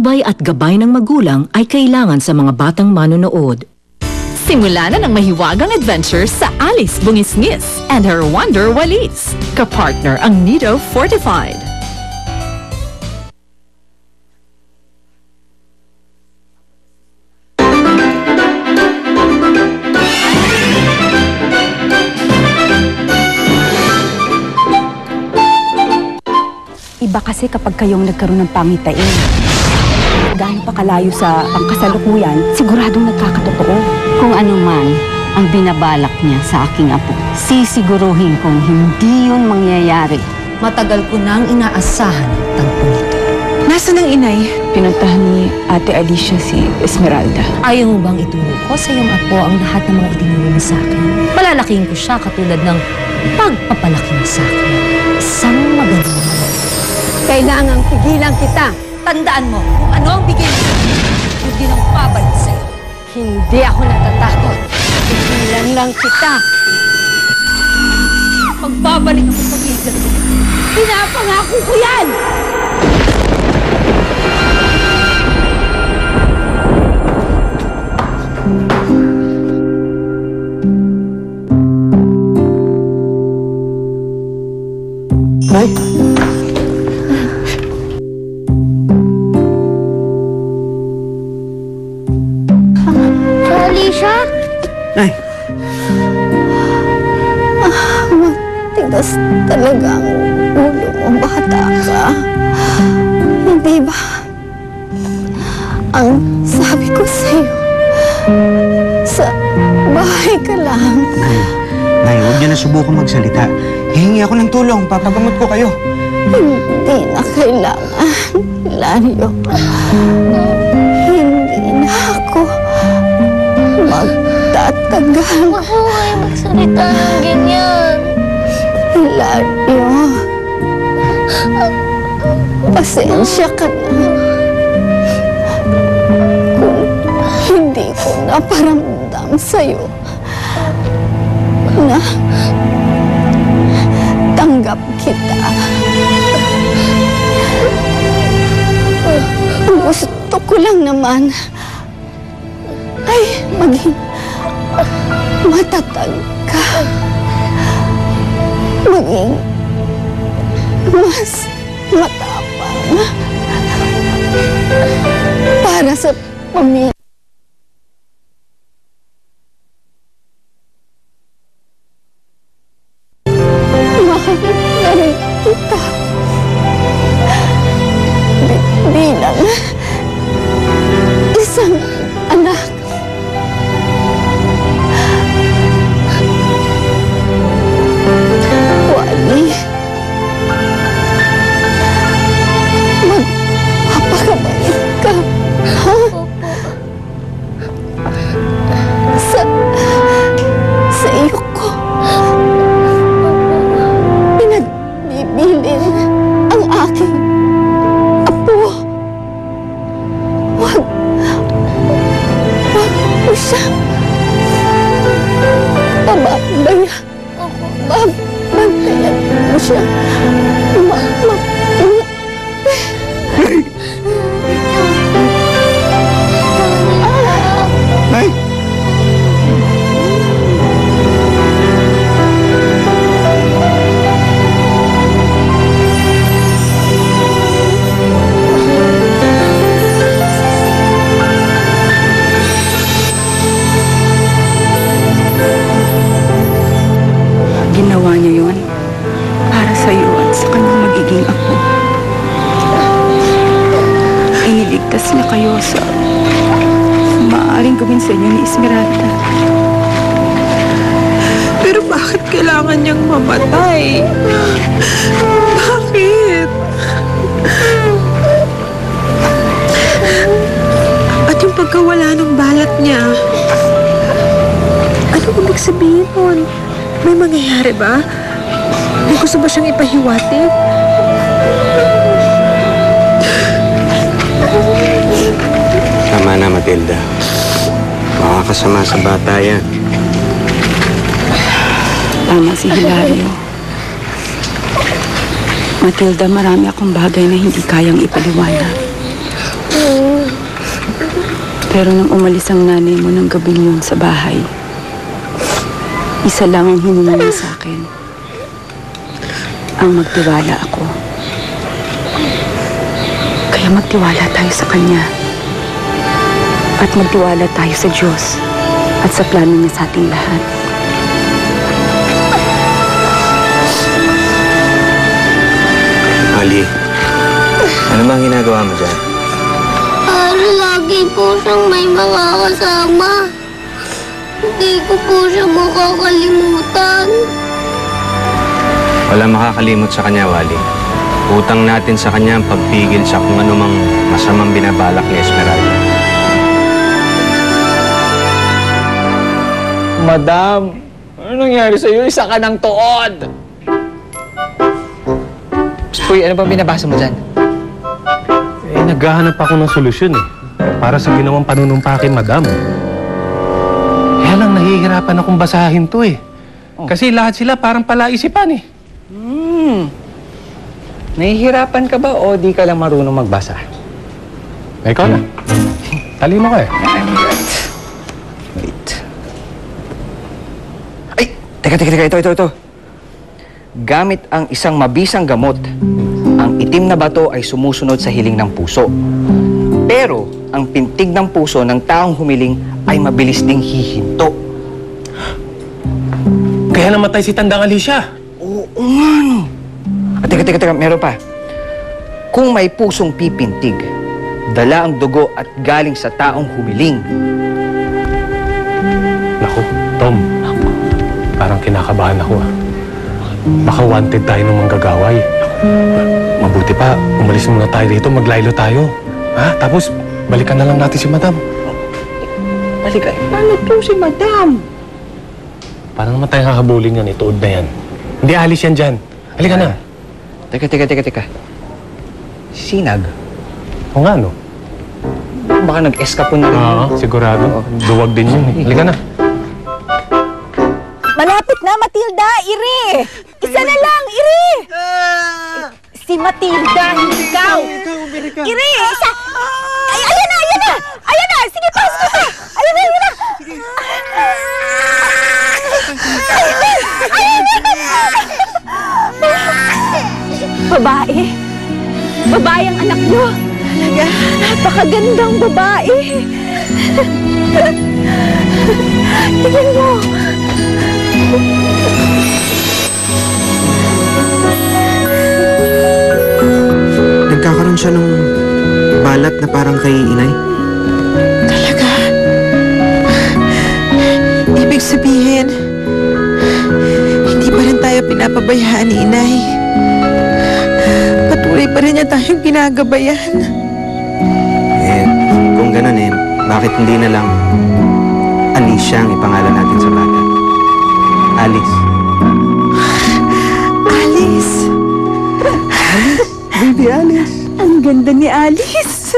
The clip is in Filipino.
patnubay at gabay ng magulang ay kailangan sa mga batang manonood. Simula na ng mahiwagang adventure sa Alice Bungisngis and her Wonder Walis. Kapartner ang Nido Fortified. Iba kasi kapag kayong nagkaroon ng pangitain. Gaano pa kalayo sa pangkasalukuyan, siguradong nagkakatotoo. Kung ano man ang binabalak niya sa aking apo, sisiguruhin kong hindi yun mangyayari. Matagal ko nang inaasahan ang tangko nito. Nasaan ang inay? Pinuntahan ni Ate Alicia si Esmeralda. Ayaw mo bang ituro ko sa iyong apo ang lahat ng mga itinuro mo sa akin? Palalakihin ko siya katulad ng pagpapalaki mo sa akin. Isang magandang kailangang pigilan kita. Tandaan mo kung ano ang bigay mo. Hindi nang pabalik sa'yo. Hindi ako natatakot. Pigilan lang kita. Magbabalik ako sa pagigil ko. Pinapangako ko yan! Nay? Alicia? Nay? Matigas talaga ang ulo mo, bata ka. Hindi ba? Ang sabi ko sa'yo, sa bahay ka lang. Nay, huwag niyo na subukan magsalita. Hihingi ako ng tulong. Papagamot ko kayo. Hindi na kailangan, Hilario. Hindi na ako magtatagal. Huwag po kayo magsalita ng ganyan. Hilario, pasensya ka na. Kung hindi ko naparamdam sa'yo na tanggap kita. Ang gusto ko lang naman ay maging matatag ka. Maging mas matapang para sa pamilya. Mahal na rin kita. Bilang isang anak. Wally, magpapakabait ka, ha? Sa iyo ko pinagbibilin ang aking apo. Wag mo siyang babantayan mo siya. Nay! Ginawa niya yun para sa iyo at sa kanyang magiging apo. Iniligtas niya kayo sa maaaring gawin sa inyo ni Esmeralda. Pero bakit kailangan niyang mamatay? Bakit? At yung pagkawala ng balat niya, ano ibig sabihin nun? May mangyayari ba? May gusto ba siyang ipahiwati? Tama na, Matilda. Makakasama sa bata yan. Tama si Hilario. Matilda, marami akong bagay na hindi kayang ipaliwanag. Pero nang umalis ang nanay mo ng gabing yun sa bahay, isa lang ang hiningi niya sa akin. Ang magtiwala ako. Kaya magtiwala tayo sa Kanya. At magtiwala tayo sa Diyos at sa plano niya sa ating lahat. Ali, ano bang ginagawa mo dyan? Para lagi po siyang may mga kasama. Hindi ko po siya makakalimutan. Wala makakalimot sa kanya, Wally. Utang natin sa kanya ang pagpigil sa kung anumang masamang binabalak ni Esmeralda. Madam, ano nangyari sa'yo? Isa ka ng tuod! Uy, ano bang binabasa mo dyan? Eh, naghahanap ako ng solusyon eh. Para sa ginawang panunumpa kay Madam. Kaya lang nahihirapan akong basahin to eh. Kasi lahat sila parang palaisipan eh. Nahihirapan ka ba o di ka lang marunong magbasa? Eh, ikaw na. Talino ka eh. Wait. Ay! Teka, ito. Gamit ang isang mabisang gamot, ang itim na bato ay sumusunod sa hiling ng puso. Pero ang pintig ng puso ng taong humiling ay mabilis ding hihinto. Kaya namatay si Tandang Alicia. Oo nga, no. At teka, meron pa. Kung may pusong pipintig, dala ang dugo at galing sa taong humiling. Naku, Tom. Parang kinakabahan ako ah. Baka wanted tayo ng manggagaway. Mabuti pa, umalis muna tayo dito, maglaylo tayo. Ha? Tapos, balikan na lang natin si Madam. Balikan? Paano to si Madam? Paano naman tayo kakabuling yan? Ituod na yan. Hindi alis yan dyan. Halika na. Teka. Sinag? O nga, no? Baka nag-escapon na rin. Oo, sigurado. Duwag din yun. Halika na. Malapit na, Matilda! Iri! Isa na lang, Iri! Si Matilda, hindi ikaw! Iri! Isa! Ay, ayan na! Ayan na! Sige pa! Ayan na! Babae? Babae ang anak niyo? Talaga? Napakagandang babae! Tingnan mo! Nagkakaroon siya ng balat na parang kay inay. Talaga? Ibig sabihin, hindi pa rin tayo pinapabayaan ni Inay. Patuloy pa rin niya tayong ginagabayan. Eh, kung ganun eh, bakit hindi na lang Alicia ang ipangalan natin sa bata? Alice. Alice? Baby Alice. Ang ganda ni Alice!